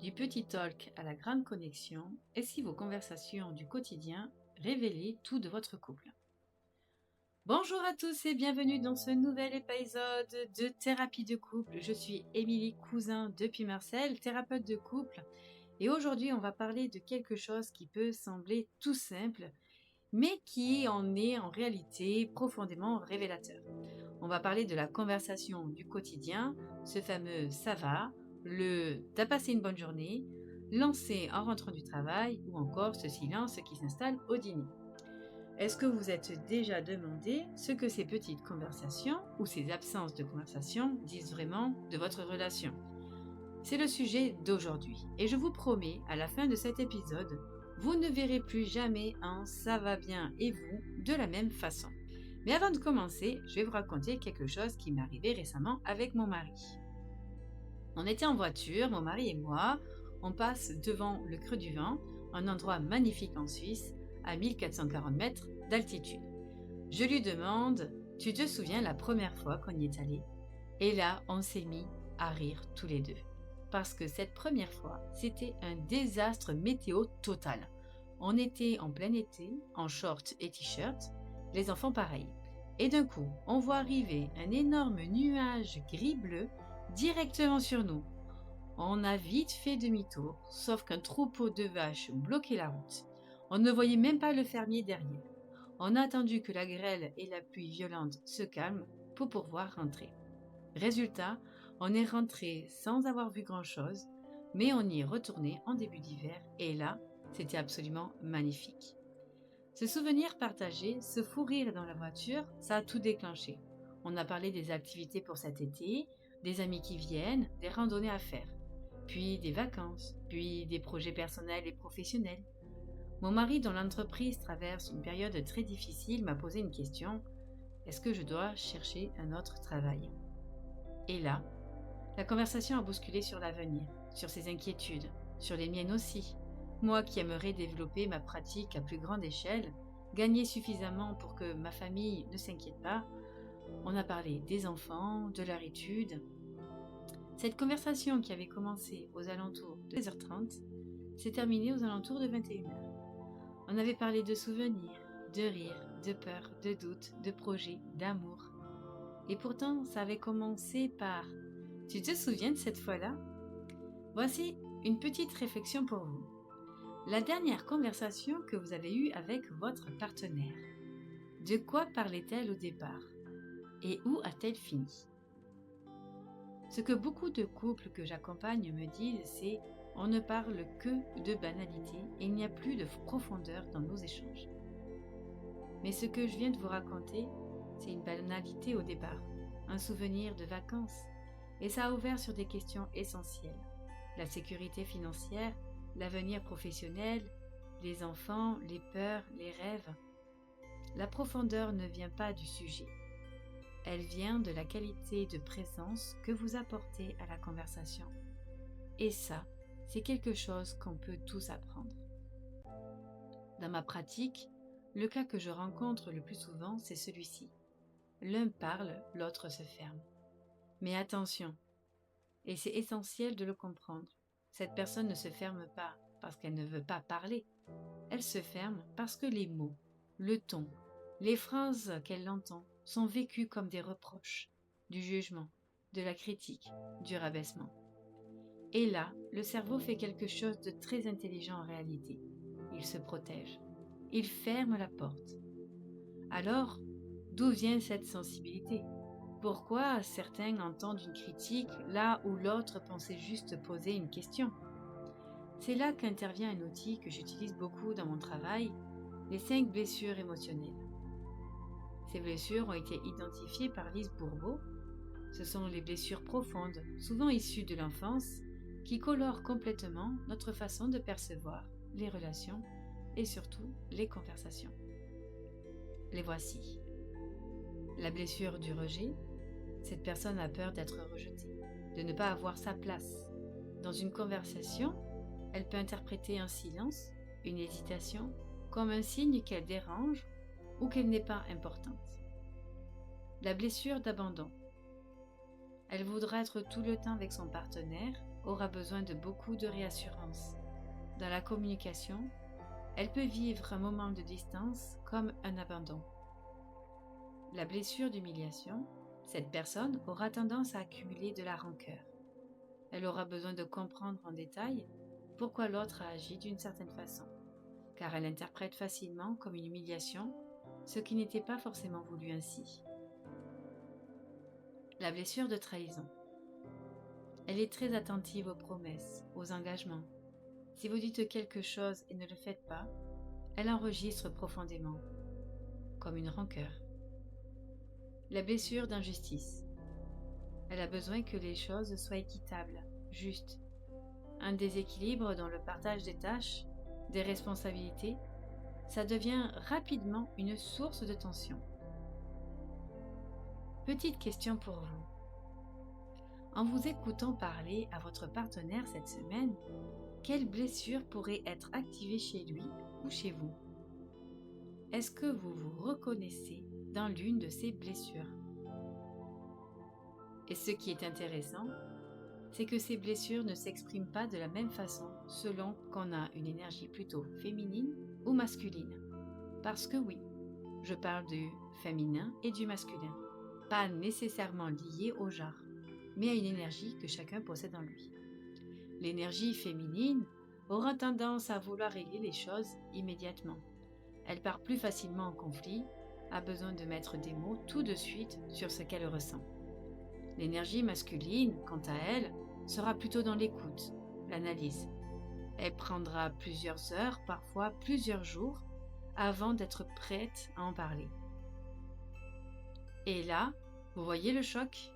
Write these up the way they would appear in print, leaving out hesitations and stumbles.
Du petit talk à la grande connexion, et si vos conversations du quotidien révélaient tout de votre couple. Bonjour à tous et bienvenue dans ce nouvel épisode de Thérapie de couple. Je suis Émilie Cousin depuis Marseille, thérapeute de couple, et aujourd'hui on va parler de quelque chose qui peut sembler tout simple, mais qui en est en réalité profondément révélateur. On va parler de la conversation du quotidien, ce fameux ça va, le t'as passé une bonne journée, lancé en rentrant du travail ou encore ce silence qui s'installe au dîner. Est-ce que vous êtes déjà demandé ce que ces petites conversations ou ces absences de conversation disent vraiment de votre relation? C'est le sujet d'aujourd'hui et je vous promets, à la fin de cet épisode, vous ne verrez plus jamais un ça va bien et vous de la même façon. Mais avant de commencer, je vais vous raconter quelque chose qui m'est arrivé récemment avec mon mari. On était en voiture, mon mari et moi, on passe devant le Creux du Vent, un endroit magnifique en Suisse, à 1440 mètres d'altitude. Je lui demande, tu te souviens la première fois qu'on y est allé? Et là, on s'est mis à rire tous les deux. Parce que cette première fois, c'était un désastre météo total. On était en plein été, en short et t-shirt, les enfants pareil. Et d'un coup, on voit arriver un énorme nuage gris-bleu directement sur nous. On a vite fait demi-tour, sauf qu'un troupeau de vaches bloquait la route. On ne voyait même pas le fermier derrière. On a attendu que la grêle et la pluie violente se calment pour pouvoir rentrer. Résultat, on est rentré sans avoir vu grand-chose, mais on y est retourné en début d'hiver et là, c'était absolument magnifique. Ce souvenir partagé, ce fou rire dans la voiture, ça a tout déclenché. On a parlé des activités pour cet été, des amis qui viennent, des randonnées à faire, puis des vacances, puis des projets personnels et professionnels. Mon mari, dont l'entreprise traverse une période très difficile, m'a posé une question. Est-ce que je dois chercher un autre travail? Et là, la conversation a bousculé sur l'avenir, sur ses inquiétudes, sur les miennes aussi. Moi qui aimerais développer ma pratique à plus grande échelle, gagner suffisamment pour que ma famille ne s'inquiète pas, on a parlé des enfants, de leur étude. Cette conversation qui avait commencé aux alentours de 16h30 s'est terminée aux alentours de 21h. On avait parlé de souvenirs, de rires, de peurs, de doutes, de projets, d'amour. Et pourtant, ça avait commencé par « Tu te souviens de cette fois-là ?» Voici une petite réflexion pour vous. La dernière conversation que vous avez eue avec votre partenaire, de quoi parlait-elle au départ? Et où a-t-elle fini? Ce que beaucoup de couples que j'accompagne me disent, c'est « on ne parle que de banalité et il n'y a plus de profondeur dans nos échanges ». Mais ce que je viens de vous raconter, c'est une banalité au départ, un souvenir de vacances. Et ça a ouvert sur des questions essentielles. La sécurité financière, l'avenir professionnel, les enfants, les peurs, les rêves. La profondeur ne vient pas du sujet. Elle vient de la qualité de présence que vous apportez à la conversation. Et ça, c'est quelque chose qu'on peut tous apprendre. Dans ma pratique, le cas que je rencontre le plus souvent, c'est celui-ci. L'un parle, l'autre se ferme. Mais attention, et c'est essentiel de le comprendre, cette personne ne se ferme pas parce qu'elle ne veut pas parler. Elle se ferme parce que les mots, le ton, les phrases qu'elle entend sont vécus comme des reproches, du jugement, de la critique, du rabaissement. Et là, le cerveau fait quelque chose de très intelligent en réalité. Il se protège. Il ferme la porte. Alors, d'où vient cette sensibilité? Pourquoi certains entendent une critique là où l'autre pensait juste poser une question? C'est là qu'intervient un outil que j'utilise beaucoup dans mon travail, les 5 blessures émotionnelles. Ces blessures ont été identifiées par Lise Bourbeau. Ce sont les blessures profondes, souvent issues de l'enfance, qui colorent complètement notre façon de percevoir les relations et surtout les conversations. Les voici. La blessure du rejet. Cette personne a peur d'être rejetée, de ne pas avoir sa place. Dans une conversation, elle peut interpréter un silence, une hésitation, comme un signe qu'elle dérange ou qu'elle n'est pas importante. La blessure d'abandon. Elle voudra être tout le temps avec son partenaire, aura besoin de beaucoup de réassurance. Dans la communication, elle peut vivre un moment de distance comme un abandon. La blessure d'humiliation, cette personne aura tendance à accumuler de la rancœur. Elle aura besoin de comprendre en détail pourquoi l'autre a agi d'une certaine façon, car elle interprète facilement comme une humiliation ce qui n'était pas forcément voulu ainsi. La blessure de trahison. Elle est très attentive aux promesses, aux engagements. Si vous dites quelque chose et ne le faites pas, elle enregistre profondément, comme une rancœur. La blessure d'injustice. Elle a besoin que les choses soient équitables, justes. Un déséquilibre dans le partage des tâches, des responsabilités, ça devient rapidement une source de tension. Petite question pour vous. En vous écoutant parler à votre partenaire cette semaine, quelle blessure pourrait être activée chez lui ou chez vous? Est-ce que vous vous reconnaissez dans l'une de ces blessures? Et ce qui est intéressant, c'est que ces blessures ne s'expriment pas de la même façon selon qu'on a une énergie plutôt féminine ou masculine. Parce que oui, je parle du féminin et du masculin, pas nécessairement liés au genre, mais à une énergie que chacun possède en lui. L'énergie féminine aura tendance à vouloir régler les choses immédiatement. Elle part plus facilement en conflit, a besoin de mettre des mots tout de suite sur ce qu'elle ressent. L'énergie masculine, quant à elle, sera plutôt dans l'écoute, l'analyse. Elle prendra plusieurs heures, parfois plusieurs jours, avant d'être prête à en parler. Et là, vous voyez le choc?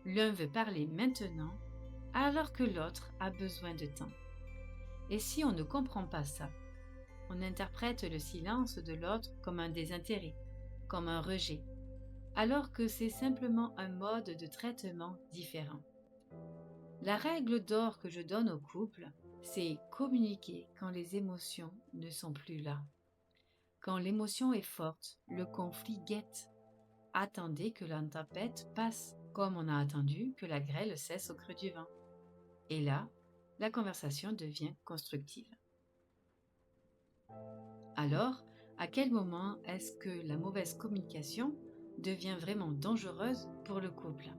L'un veut parler maintenant, alors que l'autre a besoin de temps. Et si on ne comprend pas ça, on interprète le silence de l'autre comme un désintérêt, comme un rejet, alors que c'est simplement un mode de traitement différent. La règle d'or que je donne au couple, c'est communiquer quand les émotions ne sont plus là. Quand l'émotion est forte, le conflit guette. Attendez que la tempête passe, comme on a attendu que la grêle cesse au creux du vent. Et là, la conversation devient constructive. Alors, à quel moment est-ce que la mauvaise communication devient vraiment dangereuse pour le couple?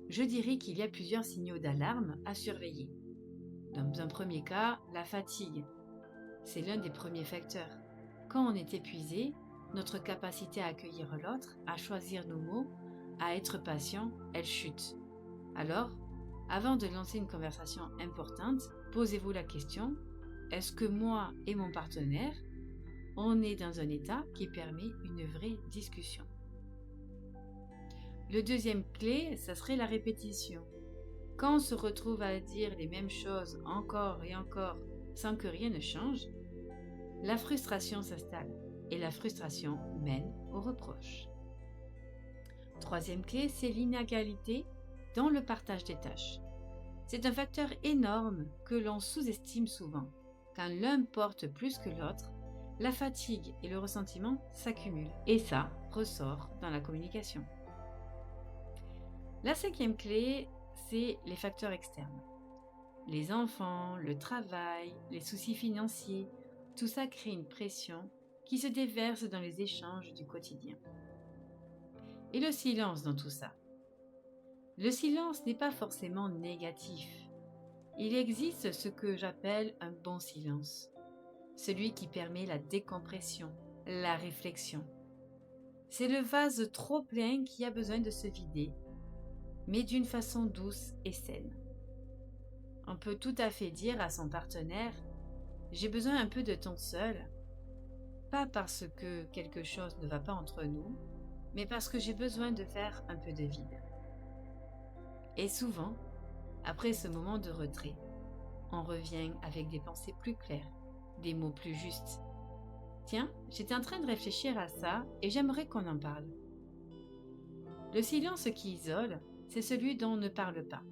Je dirais qu'il y a plusieurs signaux d'alarme à surveiller. Dans un premier cas, la fatigue. C'est l'un des premiers facteurs. Quand on est épuisé, notre capacité à accueillir l'autre, à choisir nos mots, à être patient, elle chute. Alors, avant de lancer une conversation importante, posez-vous la question, est-ce que moi et mon partenaire, on est dans un état qui permet une vraie discussion? Le deuxième clé, ça serait la répétition. Quand on se retrouve à dire les mêmes choses encore et encore sans que rien ne change, la frustration s'installe et la frustration mène au reproche. Troisième clé, c'est l'inégalité dans le partage des tâches. C'est un facteur énorme que l'on sous-estime souvent. Quand l'un porte plus que l'autre, la fatigue et le ressentiment s'accumulent et ça ressort dans la communication. La cinquième clé, c'est les facteurs externes. Les enfants, le travail, les soucis financiers, tout ça crée une pression qui se déverse dans les échanges du quotidien. Et le silence dans tout ça. Le silence n'est pas forcément négatif. Il existe ce que j'appelle un bon silence, celui qui permet la décompression, la réflexion. C'est le vase trop plein qui a besoin de se vider, mais d'une façon douce et saine. On peut tout à fait dire à son partenaire « J'ai besoin un peu de temps seul », pas parce que quelque chose ne va pas entre nous, mais parce que j'ai besoin de faire un peu de vide. Et souvent, après ce moment de retrait, on revient avec des pensées plus claires, des mots plus justes. Tiens, j'étais en train de réfléchir à ça et j'aimerais qu'on en parle. Le silence qui isole, c'est celui dont on ne parle pas.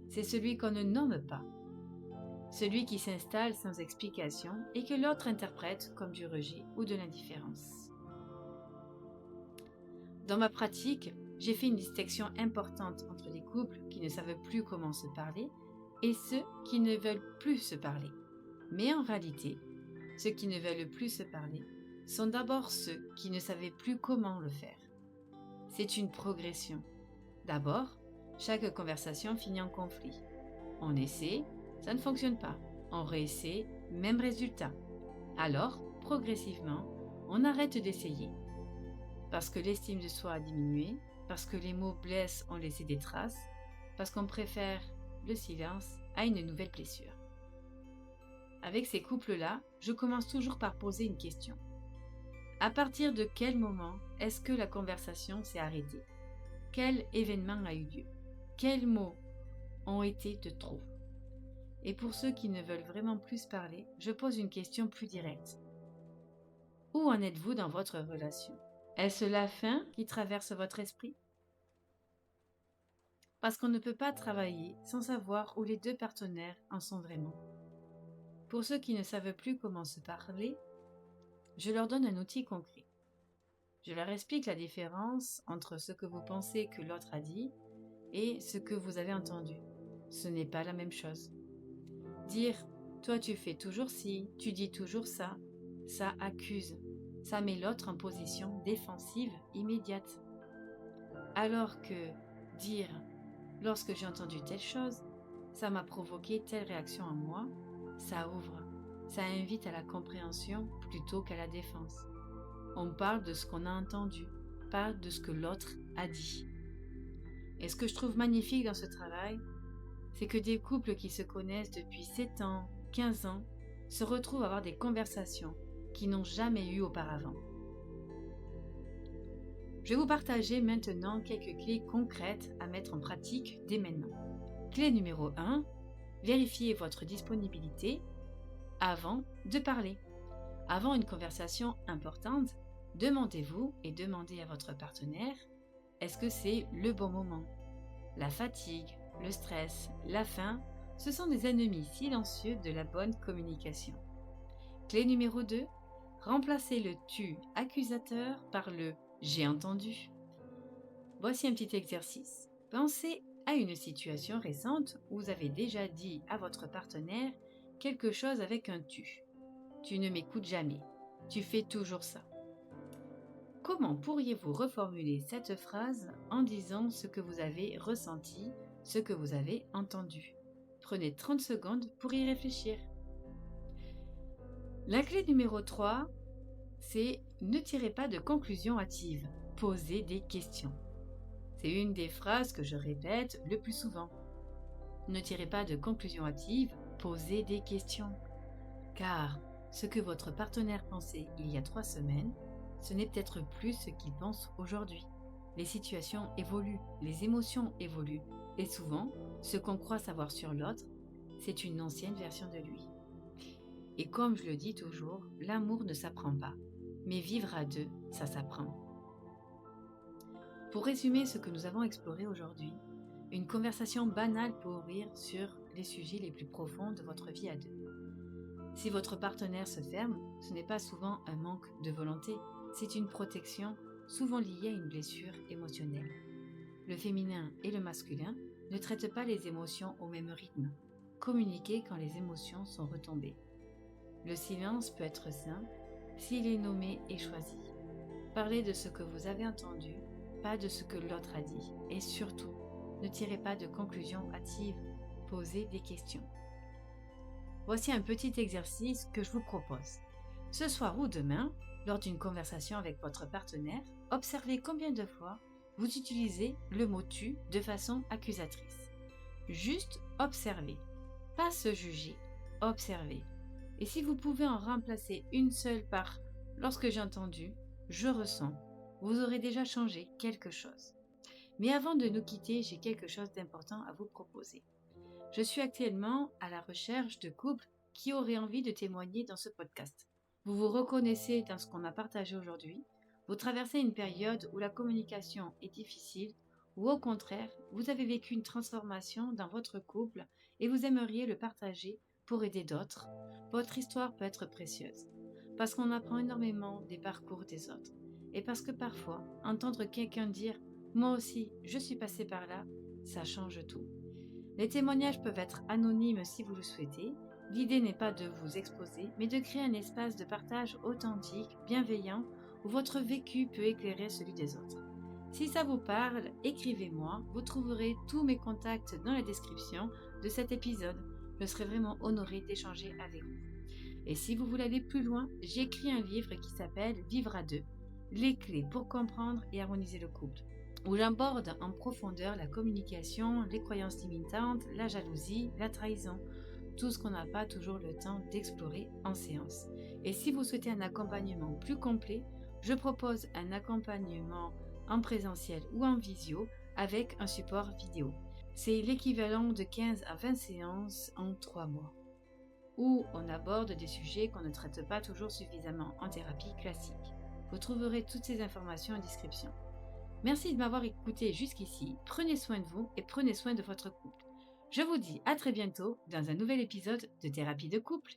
C'est celui qu'on ne nomme pas. Celui qui s'installe sans explication et que l'autre interprète comme du rejet ou de l'indifférence. Dans ma pratique, j'ai fait une distinction importante entre les couples qui ne savent plus comment se parler et ceux qui ne veulent plus se parler. Mais en réalité, ceux qui ne veulent plus se parler sont d'abord ceux qui ne savaient plus comment le faire. C'est une progression. D'abord, chaque conversation finit en conflit. On essaie, ça ne fonctionne pas. On réessaie, même résultat. Alors, progressivement, on arrête d'essayer. Parce que l'estime de soi a diminué, parce que les mots blessent ont laissé des traces, parce qu'on préfère le silence à une nouvelle blessure. Avec ces couples-là, je commence toujours par poser une question. À partir de quel moment est-ce que la conversation s'est arrêtée? Quel événement a eu lieu? Quels mots ont été de trop? Et pour ceux qui ne veulent vraiment plus parler, je pose une question plus directe. Où en êtes-vous dans votre relation? Est-ce la fin qui traverse votre esprit? Parce qu'on ne peut pas travailler sans savoir où les deux partenaires en sont vraiment. Pour ceux qui ne savent plus comment se parler, je leur donne un outil concret. Je leur explique la différence entre ce que vous pensez que l'autre a dit et ce que vous avez entendu. Ce n'est pas la même chose. Dire « toi tu fais toujours ci, tu dis toujours ça », ça accuse. Ça met l'autre en position défensive immédiate. Alors que dire « lorsque j'ai entendu telle chose, ça m'a provoqué telle réaction en moi », ça ouvre, ça invite à la compréhension plutôt qu'à la défense. On parle de ce qu'on a entendu, pas de ce que l'autre a dit. Et ce que je trouve magnifique dans ce travail, c'est que des couples qui se connaissent depuis 7 ans, 15 ans, se retrouvent à avoir des conversations qu'ils n'ont jamais eues auparavant. Je vais vous partager maintenant quelques clés concrètes à mettre en pratique dès maintenant. Clé numéro 1, vérifiez votre disponibilité avant de parler. Avant une conversation importante, demandez-vous et demandez à votre partenaire, est-ce que c'est le bon moment? La fatigue, le stress, la faim, ce sont des ennemis silencieux de la bonne communication. Clé numéro 2, remplacez le tu accusateur par le j'ai entendu. Voici un petit exercice. Pensez à une situation récente où vous avez déjà dit à votre partenaire quelque chose avec un tu. Tu ne m'écoutes jamais. Tu fais toujours ça. Comment pourriez-vous reformuler cette phrase en disant ce que vous avez ressenti, ce que vous avez entendu? Prenez 30 secondes pour y réfléchir. La clé numéro 3, c'est ne tirez pas de conclusions hâtives, posez des questions. C'est une des phrases que je répète le plus souvent. Ne tirez pas de conclusions hâtives, posez des questions. Car ce que votre partenaire pensait il y a 3 semaines, ce n'est peut-être plus ce qu'il pense aujourd'hui. Les situations évoluent, les émotions évoluent, et souvent, ce qu'on croit savoir sur l'autre, c'est une ancienne version de lui. Et comme je le dis toujours, l'amour ne s'apprend pas, mais vivre à deux, ça s'apprend. Pour résumer ce que nous avons exploré aujourd'hui, une conversation banale peut ouvrir sur les sujets les plus profonds de votre vie à deux. Si votre partenaire se ferme, ce n'est pas souvent un manque de volonté, c'est une protection souvent liée à une blessure émotionnelle. Le féminin et le masculin ne traitent pas les émotions au même rythme. Communiquez quand les émotions sont retombées. Le silence peut être sain s'il est nommé et choisi. Parlez de ce que vous avez entendu, pas de ce que l'autre a dit. Et surtout, ne tirez pas de conclusions hâtives, posez des questions. Voici un petit exercice que je vous propose. Ce soir ou demain, lors d'une conversation avec votre partenaire, observez combien de fois vous utilisez le mot tu de façon accusatrice. Juste observez, pas se juger, observez. Et si vous pouvez en remplacer une seule par lorsque j'ai entendu, je ressens, vous aurez déjà changé quelque chose. Mais avant de nous quitter, j'ai quelque chose d'important à vous proposer. Je suis actuellement à la recherche de couples qui auraient envie de témoigner dans ce podcast. Vous vous reconnaissez dans ce qu'on a partagé aujourd'hui, vous traversez une période où la communication est difficile, ou au contraire, vous avez vécu une transformation dans votre couple et vous aimeriez le partager pour aider d'autres. Votre histoire peut être précieuse, parce qu'on apprend énormément des parcours des autres, et parce que parfois, entendre quelqu'un dire « moi aussi, je suis passé par là », ça change tout. Les témoignages peuvent être anonymes si vous le souhaitez. L'idée n'est pas de vous exposer, mais de créer un espace de partage authentique, bienveillant, où votre vécu peut éclairer celui des autres. Si ça vous parle, écrivez-moi, vous trouverez tous mes contacts dans la description de cet épisode. Je serai vraiment honorée d'échanger avec vous. Et si vous voulez aller plus loin, j'ai écrit un livre qui s'appelle Vivre à deux, les clés pour comprendre et harmoniser le couple, où j'aborde en profondeur la communication, les croyances limitantes, la jalousie, la trahison, tout ce qu'on n'a pas toujours le temps d'explorer en séance. Et si vous souhaitez un accompagnement plus complet, je propose un accompagnement en présentiel ou en visio avec un support vidéo. C'est l'équivalent de 15 à 20 séances en 3 mois, où on aborde des sujets qu'on ne traite pas toujours suffisamment en thérapie classique. Vous trouverez toutes ces informations en description. Merci de m'avoir écouté jusqu'ici, prenez soin de vous et prenez soin de votre couple. Je vous dis à très bientôt dans un nouvel épisode de Thérapie de couple.